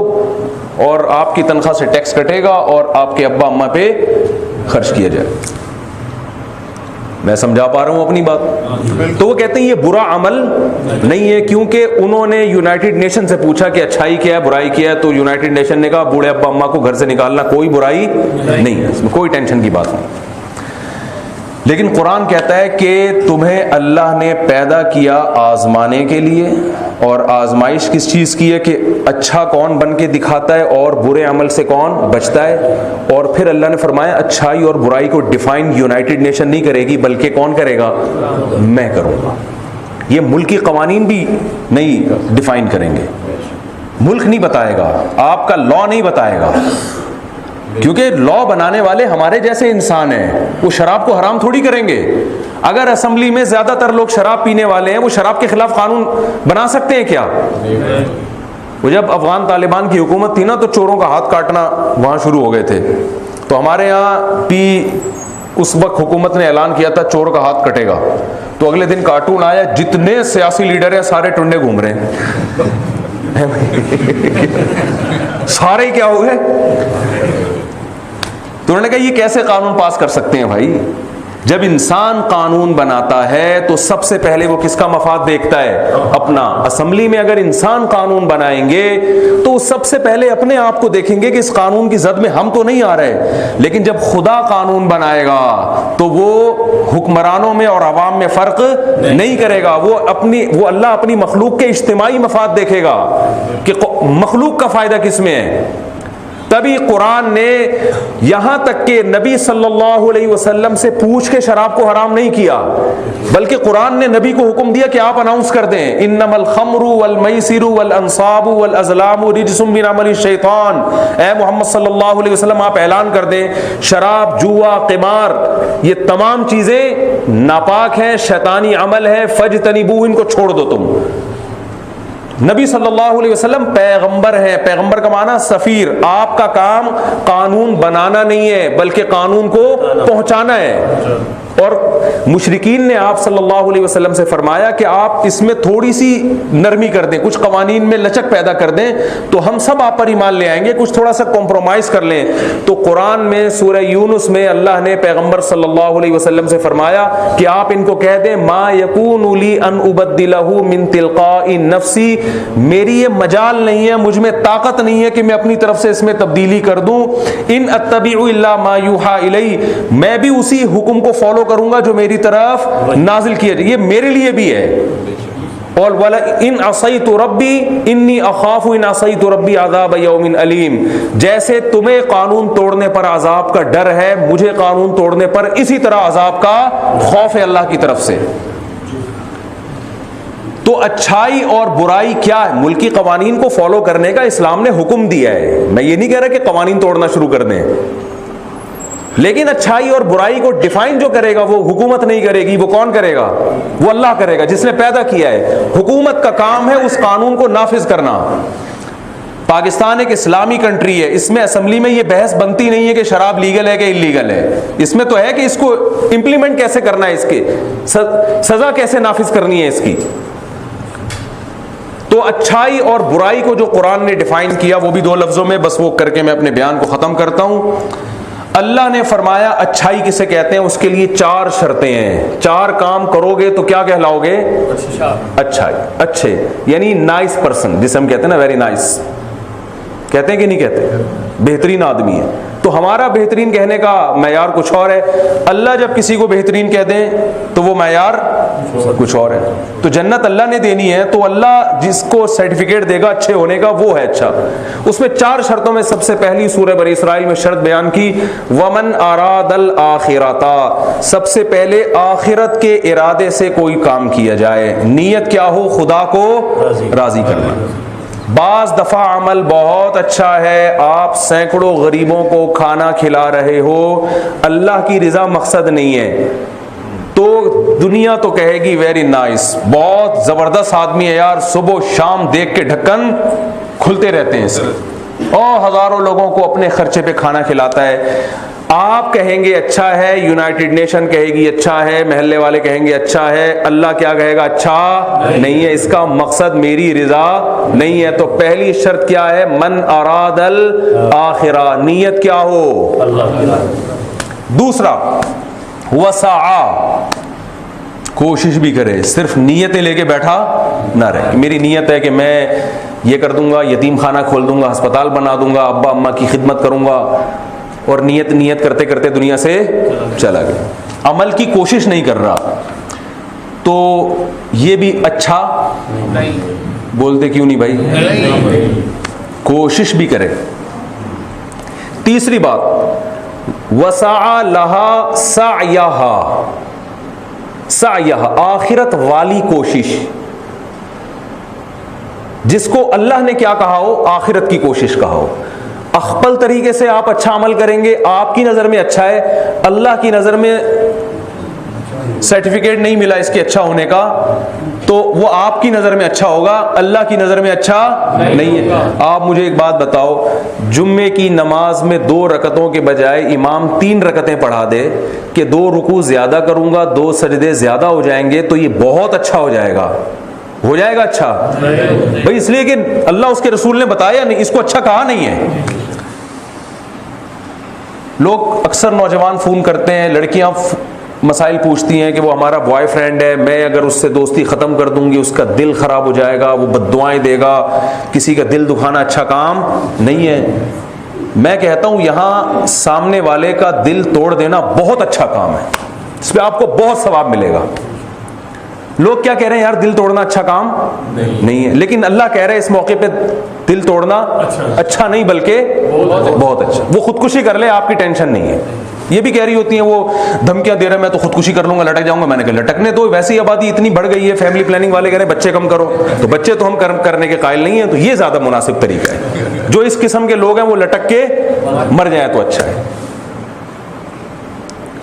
और आपकी तनख्वाह से टैक्स कटेगा और आपके अब्बा अम्मा पे खर्च किया जाए। मैं समझा पा रहा हूं अपनी बात? तो वो कहते हैं ये बुरा अमल नहीं है, क्योंकि उन्होंने यूनाइटेड नेशन से पूछा कि अच्छाई क्या है बुराई क्या है, तो यूनाइटेड नेशन ने कहा बूढ़े अब्बा अम्मा को घर से निकालना कोई बुराई नहीं है, इसमें कोई टेंशन की बात नहीं। लेकिन कुरान कहता है कि तुम्हें अल्लाह ने पैदा किया आजमाने के लिए, और आजमाइश किस चीज़ की है कि अच्छा कौन बन के दिखाता है और बुरे अमल से कौन बचता है। और फिर अल्लाह ने फरमाया अच्छाई और बुराई को डिफाइन यूनाइटेड नेशन नहीं करेगी बल्कि कौन करेगा? मैं करूँगा। ये मुल्क की कवानीन भी नहीं डिफाइन करेंगे, मुल्क नहीं बताएगा, आपका लॉ नहीं बताएगा, क्योंकि लॉ बनाने वाले हमारे जैसे इंसान हैं। वो शराब को हराम थोड़ी करेंगे। अगर असेंबली में ज्यादातर लोग शराब पीने वाले हैं, वो शराब के खिलाफ कानून बना सकते हैं क्या? वो जब अफगान तालिबान की हुकूमत थी ना तो चोरों का हाथ काटना वहां शुरू हो गए थे। तो हमारे यहाँ उस वक्त हुकूमत ने ऐलान किया था चोर का हाथ कटेगा, तो अगले दिन कार्टून आया, जितने सियासी लीडर हैं सारे टुंडे घूम रहे हैं। सारे क्या हो गए? तो उन्होंने कहा ये कैसे कानून पास कर सकते हैं भाई? जब इंसान कानून बनाता है तो सबसे पहले वो किसका मफाद देखता है? अपना। असेंबली में अगर इंसान कानून बनाएंगे तो सबसे पहले अपने आप को देखेंगे कि इस कानून की जद में हम तो नहीं आ रहे। लेकिन जब खुदा कानून बनाएगा तो वो हुक्मरानों में और अवाम में फर्क नहीं करेगा। वो अल्लाह अपनी मखलूक के इज्तिमाई मफाद देखेगा कि मखलूक का फायदा किसमें है। तभी कुरान ने यहां तक के नबी सल्लल्लाहु अलैहि वसल्लम से पूछ के शराब को हराम नहीं किया, बल्कि कुरान ने नबी को हुक्म दिया कि आप अनाउंस कर दें इन्नमल खम्रु वल मैसिरु वल अंसाबु वल अज़लामु रिज्सुम मिन अमलि शैतान। ए मोहम्मद सल्लल्लाहु अलैहि वसल्लम आप ऐलान कर दें शराब, जुआ, क़िमार ये तमाम चीजें नापाक हैं, शैतानी अमल है, फजतनिबू इनको छोड़ दो तुम। नबी सल्लल्लाहु अलैहि वसल्लम पैगंबर है। पैगंबर का माना सफीर। आपका काम कानून बनाना नहीं है बल्कि कानून को पहुंचाना है। और मुशरिकीन ने आप सल्लल्लाहु अलैहि वसल्लम से फरमाया कि आप इसमें थोड़ी सी नरमी कर दें, कुछ कवानीन में लचक पैदा कर दें तो हम सब आप पर ईमान ले आएंगे, कुछ थोड़ा सा कॉम्प्रोमाइज कर लें। तो कुरान में सूरह यूनुस में अल्लाह ने पैगंबर सल्लल्लाहु अलैहि वसल्लम से फरमाया कि आप इनको कह दें, मा यकूनु ली अन उबद्दिलहु मिन तिलकाई नफ्सी, मेरी ये मजाल नहीं है, मुझ में ताकत नहीं है कि मैं अपनी तरफ से इसमें तब्दीली कर दूं। इन अत्तबिउ इल्ला मा यूहा इलै, मैं भी उसी हुक्म को फॉलो करूंगा जो मेरी तरफ नाजिल किया जाए, ये मेरे लिए भी है। और वाला इन असैतु रब्बी इन्नी अखाफु इन असैतु रब्बी अज़ाब यौमिन अलीम, जैसे तुम्हें कानून तोड़ने पर अजाब का डर है, मुझे कानून तोड़ने पर इसी तरह अजाब का खौफ है अल्लाह की तरफ से। तो अच्छाई और बुराई क्या है? मुल्की कवानीन को फॉलो करने का इस्लाम ने हुक्म दिया है। मैं ये नहीं कह रहा कि कवानीन तोड़ना शुरू कर दें, लेकिन अच्छाई और बुराई को डिफाइन जो करेगा वो हुकूमत नहीं करेगी, वो कौन करेगा? वो अल्लाह करेगा जिसने पैदा किया है। हुकूमत का काम है उस कानून को नाफिज करना। पाकिस्तान एक इस्लामी कंट्री है, इसमें असेंबली में ये बहस बनती नहीं है कि शराब लीगल है कि इलीगल है, इसमें तो है कि इसको इंप्लीमेंट कैसे करना है, इसके सजा कैसे नाफिज करनी है इसकी। तो अच्छाई और बुराई को जो कुरान ने डिफाइन किया वो भी दो लफ्जों में, बस वो करके मैं अपने बयान को खत्म करता हूं। अल्लाह ने फरमाया अच्छाई किसे कहते हैं, उसके लिए 4 शर्तें हैं। 4 काम करोगे तो क्या कहलाओगे? अच्छाई, अच्छे यानी नाइस पर्सन, जिसे हम कहते हैं ना वेरी नाइस, कहते हैं कि नहीं कहते? बेहतरीन आदमी है। तो हमारा बेहतरीन कहने का मैयार कुछ और है, अल्लाह जब किसी को बेहतरीन कह दें तो वो मैयार कुछ और है। तो जन्नत अल्लाह ने देनी है तो अल्लाह जिसको सर्टिफिकेट देगा अच्छे होने का वो है अच्छा। उसमें 4 शर्तों में सबसे पहली सूरह बनी इसराइल में शर्त बयान की, वमन आरादल आखिरता, सबसे पहले आखिरत के इरादे से कोई काम किया जाए। नीयत क्या हो? खुदा को राजी करना। बाज दफा अमल बहुत अच्छा है, आप सैकड़ों गरीबों को खाना खिला रहे हो, अल्लाह की रिजा मकसद नहीं है, तो दुनिया तो कहेगी वेरी नाइस, बहुत जबरदस्त आदमी है यार, सुबह शाम देख के ढक्कन खुलते रहते हैं इसके, और हजारों लोगों को अपने खर्चे पे खाना खिलाता है। आप कहेंगे अच्छा है, यूनाइटेड नेशन कहेगी अच्छा है, महल्ले वाले कहेंगे अच्छा है, अल्लाह क्या कहेगा? अच्छा नहीं है, इसका मकसद मेरी रिजा नहीं है। तो पहली शर्त क्या है? मन अरादल आखिरा, नीयत क्या हो? दूसरा वसा, कोशिश भी करे, सिर्फ नीयतें लेके बैठा ना रहे। मेरी नीयत है कि मैं ये कर दूंगा, यतीम खाना खोल दूंगा, अस्पताल बना दूंगा, अब्बा अम्मा की खिदमत करूंगा, और नियत करते करते दुनिया से चला गया, अमल की कोशिश नहीं कर रहा, तो ये भी अच्छा नहीं। बोलते क्यों नहीं भाई? नहीं। कोशिश भी करे। तीसरी बात, वसा लहा सायहा, सायहा आखिरत वाली कोशिश, जिसको अल्लाह ने क्या कहा हो? आखिरत की कोशिश कहा हो। अखपल तरीके से आप अच्छा अमल करेंगे, आपकी नजर में अच्छा है, अल्लाह की नजर में सर्टिफिकेट नहीं मिला इसके अच्छा होने का, तो वो आपकी नजर में अच्छा होगा, अल्लाह की नजर में अच्छा नहीं है। आप मुझे एक बात बताओ, जुम्मे की नमाज में 2 रकतों के बजाय इमाम 3 रकतें पढ़ा दे कि 2 रुकू ज्यादा करूंगा, 2 सजदे ज्यादा हो जाएंगे, तो ये बहुत अच्छा हो जाएगा? हो जाएगा अच्छा? भाई इसलिए कि अल्लाह उसके रसूल ने बताया नहीं, इसको अच्छा कहा नहीं है। लोग अक्सर नौजवान फोन करते हैं, लड़कियां मसाइल पूछती हैं कि वो हमारा बॉयफ्रेंड है, मैं अगर उससे दोस्ती ख़त्म कर दूंगी उसका दिल ख़राब हो जाएगा, वो बद्दुआएं देगा, किसी का दिल दुखाना अच्छा काम नहीं है। मैं कहता हूं यहां सामने वाले का दिल तोड़ देना बहुत अच्छा काम है, इस पर आपको बहुत सवाब मिलेगा। लोग क्या कह रहे हैं? यार दिल तोड़ना अच्छा काम नहीं है, लेकिन अल्लाह कह रहे हैं इस मौके पे दिल तोड़ना अच्छा नहीं बल्कि बहुत अच्छा। वो खुदकुशी कर ले, आपकी टेंशन नहीं है। ये भी कह रही होती हैं, वो धमकियां दे रहे हैं, मैं तो खुदकुशी कर लूंगा, लटक जाऊंगा। मैंने कहा लटकने तो, वैसे ही आबादी इतनी बढ़ गई है, फैमिली प्लानिंग वाले कह रहे हैं बच्चे कम करो, तो बच्चे तो हम करने के कायल नहीं है, तो ये ज्यादा मुनासिब तरीका है। जो इस किस्म के लोग हैं वो लटक के मर जाए तो अच्छा है।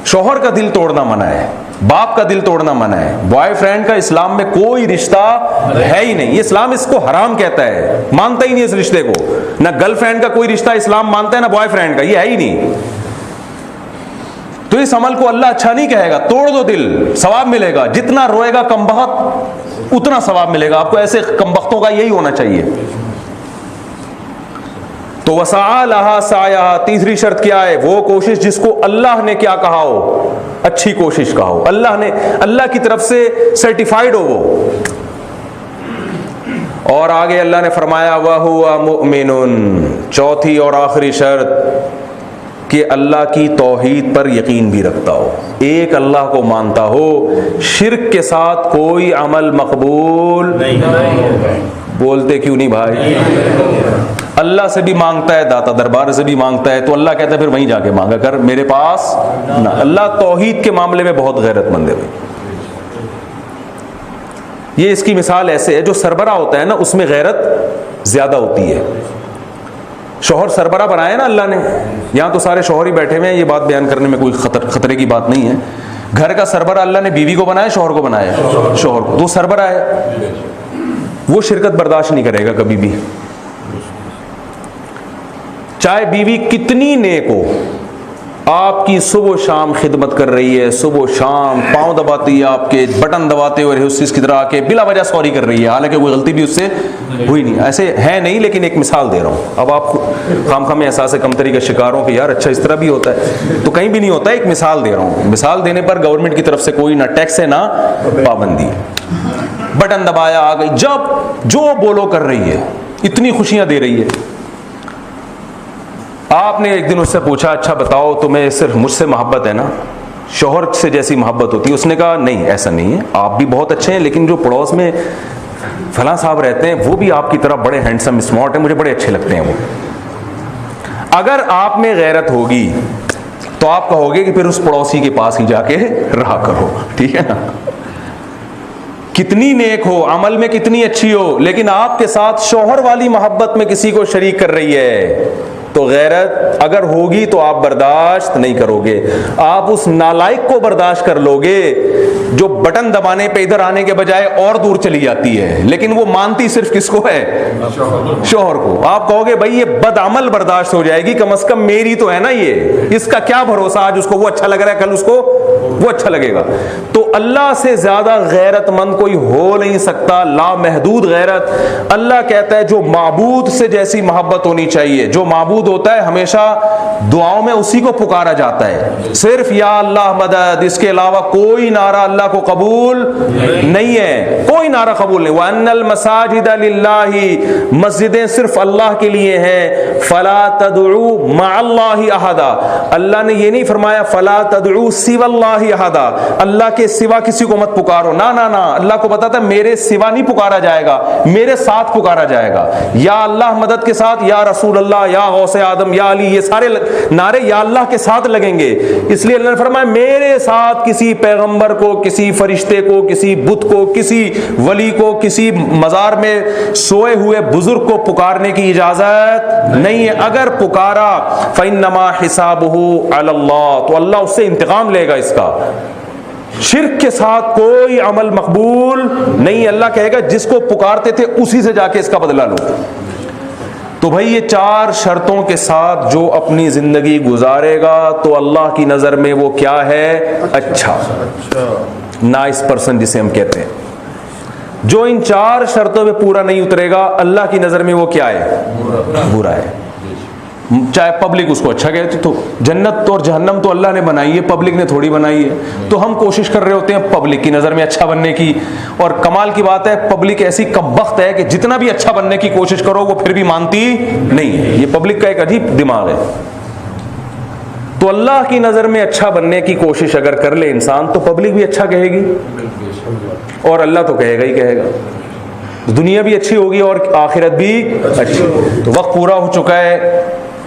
शौहर का दिल तोड़ना मना है, बाप का दिल तोड़ना मना है, बॉयफ्रेंड का इस्लाम में कोई रिश्ता है ही नहीं, ये इस्लाम इसको हराम कहता है, मानता ही नहीं इस रिश्ते को। ना गर्लफ्रेंड का कोई रिश्ता इस्लाम मानता है, ना बॉयफ्रेंड का, ये है ही नहीं। तो इस अमल को अल्लाह अच्छा नहीं कहेगा, तोड़ दो दिल, सवाब मिलेगा। जितना रोएगा कमबख्त उतना सवाब मिलेगा आपको। ऐसे कमबख्तों का यही होना चाहिए। तो वसा लहा साया, तीसरी शर्त क्या है? वो कोशिश जिसको अल्लाह ने क्या कहा हो, अच्छी कोशिश कहा हो, अल्लाह की तरफ से सर्टिफाइड हो वो। और आगे अल्लाह ने फरमाया वह हुआ मुमिनुन, चौथी और आखिरी शर्त कि अल्लाह की तौहीद पर यकीन भी रखता हो, एक अल्लाह को मानता हो, शिर्क के साथ कोई अमल मकबूल नहीं। बोलते क्यों नहीं भाई? अल्लाह से भी मांगता है, दाता दरबार से भी मांगता है, तो अल्लाह कहता है फिर वहीं जाके मांगा कर, मेरे पास ना। अल्लाह तौहीद के मामले में बहुत गैरतमंद है भाई। ये इसकी मिसाल ऐसे है, जो सरबरा होता है ना उसमें गैरत ज्यादा होती है। शौहर सरबरा बनाया ना अल्लाह ने, यहाँ तो सारे शौहर ही बैठे हुए हैं, ये बात बयान करने में कोई खतरे की बात नहीं है। घर का सरबरा अल्लाह ने बीवी को बनाया, शौहर को बनाया? शौहर को। तो सरबरा है, वो शिरकत बर्दाश्त नहीं करेगा कभी भी, चाहे बीवी कितनी नेक हो, आपकी सुबह शाम खिदमत कर रही है, सुबह शाम पाँव दबाती है, आपके बटन दबाते हुए उस की तरह आके बिला वजह सॉरी कर रही है, हालांकि कोई गलती भी उससे हुई नहीं। ऐसे है नहीं, लेकिन एक मिसाल दे रहा हूँ। अब आप खामखा में एहसास कमतरी का शिकार हो कि यार अच्छा इस तरह भी होता है, तो कहीं भी नहीं होता है। एक मिसाल दे रहा हूँ। मिसाल देने पर गवर्नमेंट की तरफ से कोई ना टैक्स है ना पाबंदी है। बटन दबाया, आ गई, जब जो बोलो कर रही है, इतनी खुशियां दे रही है। आपने एक दिन उससे पूछा अच्छा बताओ तुम्हें सिर्फ मुझसे मोहब्बत है ना, शौहर से जैसी मोहब्बत होती है? उसने कहा नहीं ऐसा नहीं है, आप भी बहुत अच्छे हैं, लेकिन जो पड़ोस में फलां साहब रहते हैं वो भी आपकी तरह बड़े हैंडसम स्मार्ट हैं, मुझे बड़े अच्छे लगते हैं वो। अगर आप में गैरत होगी तो आप कहोगे कि फिर उस पड़ोसी के पास ही जाके रहा करो, ठीक है ना। कितनी नेक हो, अमल में कितनी अच्छी हो, लेकिन आपके साथ शौहर वाली मोहब्बत में किसी को शरीक कर रही है, तो गैरत अगर होगी तो आप बर्दाश्त नहीं करोगे। आप उस नालायक को बर्दाश्त कर लोगे जो बटन दबाने पे इधर आने के बजाय और दूर चली जाती है, लेकिन वो मानती सिर्फ किसको है? शौहर को। आप कहोगे भाई ये बदअमल बर्दाश्त हो जाएगी, कम से कम मेरी तो है ना ये, इसका क्या भरोसा, आज उसको वो अच्छा लग रहा है कल उसको वो अच्छा लगेगा। तो अल्लाह से ज्यादा गैरतमंद कोई हो नहीं सकता, लामहदूद गैरत। अल्लाह कहता है जो माबूद से जैसी मोहब्बत होनी चाहिए, जो माबूद होता है हमेशा दुआओं में उसी को पुकारा जाता है, सिर्फ या अल्लाह मदद, इसके अलावा कोई नारा अल्लाह को कबूल नहीं है, कोई नारा कबूल नहीं। वअन्नल मसाजिद लिल्लाही, मस्जिदें सिर्फ अल्लाह के लिए हैं। फला तदउ मअल्लाहि अहदा, अल्लाह ने ये नहीं फरमाया फला तदउ सिवल्लाहि अहदा, अल्लाह के सिवा किसी को मत पुकारो, ना ना ना। अल्लाह को पता था मेरे सिवा नहीं पुकारा जाएगा, मेरे साथ पुकारा जाएगा। या अल्लाह मदद के साथ या रसूल अल्लाह, या गौसे आदम, या अली, ये सारे नारे या अल्लाह के साथ लगेंगे। इसलिए अल्लाह ने फरमाया मेरे साथ किसी पैगंबर को, किसी फरिश्ते को, किसी बुत को, किसी वली को, किसी मजार में सोए हुए बुजुर्ग को पुकारने की इजाजत नहीं है। अगर पुकारा फइन्नमा हिसाबुहु अलल्लाह, तो अल्लाह उससे इंतकाम लेगा इसका। शिर्क के साथ कोई अमल मकबूल नहीं। अल्लाह कहेगा जिसको पुकारते थे उसी से जाके इसका बदला लो। तो भाई ये चार शर्तों के साथ जो अपनी जिंदगी गुजारेगा तो अल्लाह की नजर में वो क्या है? अच्छा, नाइस पर्सन जिसे हम कहते हैं। जो इन चार शर्तों पे पूरा नहीं उतरेगा अल्लाह की नजर में वो क्या है? बुरा है। चाहे पब्लिक उसको अच्छा कहती, तो जन्नत और जहन्नम तो अल्लाह ने बनाई है, पब्लिक ने थोड़ी बनाई है। तो हम कोशिश कर रहे होते हैं पब्लिक की नज़र में अच्छा बनने की, और कमाल की बात है पब्लिक ऐसी कमबख्त है कि जितना भी अच्छा बनने की कोशिश करो वो फिर भी मानती नहीं है। ये पब्लिक का एक अजीब दिमाग है। तो अल्लाह की नज़र में अच्छा बनने की कोशिश अगर कर ले इंसान तो पब्लिक भी अच्छा कहेगी और अल्लाह तो कहेगा ही कहेगा। दुनिया भी अच्छी होगी और आखिरत भी अच्छी। तो वक्त पूरा हो चुका है,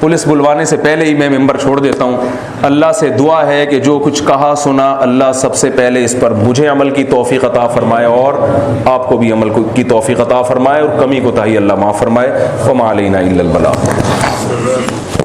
पुलिस बुलवाने से पहले ही मैं मेंबर छोड़ देता हूँ। अल्लाह से दुआ है कि जो कुछ कहा सुना अल्लाह सबसे पहले इस पर मुझे अमल की तौफीक अता फरमाए और आपको भी अमल की तौफीक अता फरमाए, और कमी कोताही अल्लाह माफ़ फरमाए। वमा अलैना इल्लल बलाग।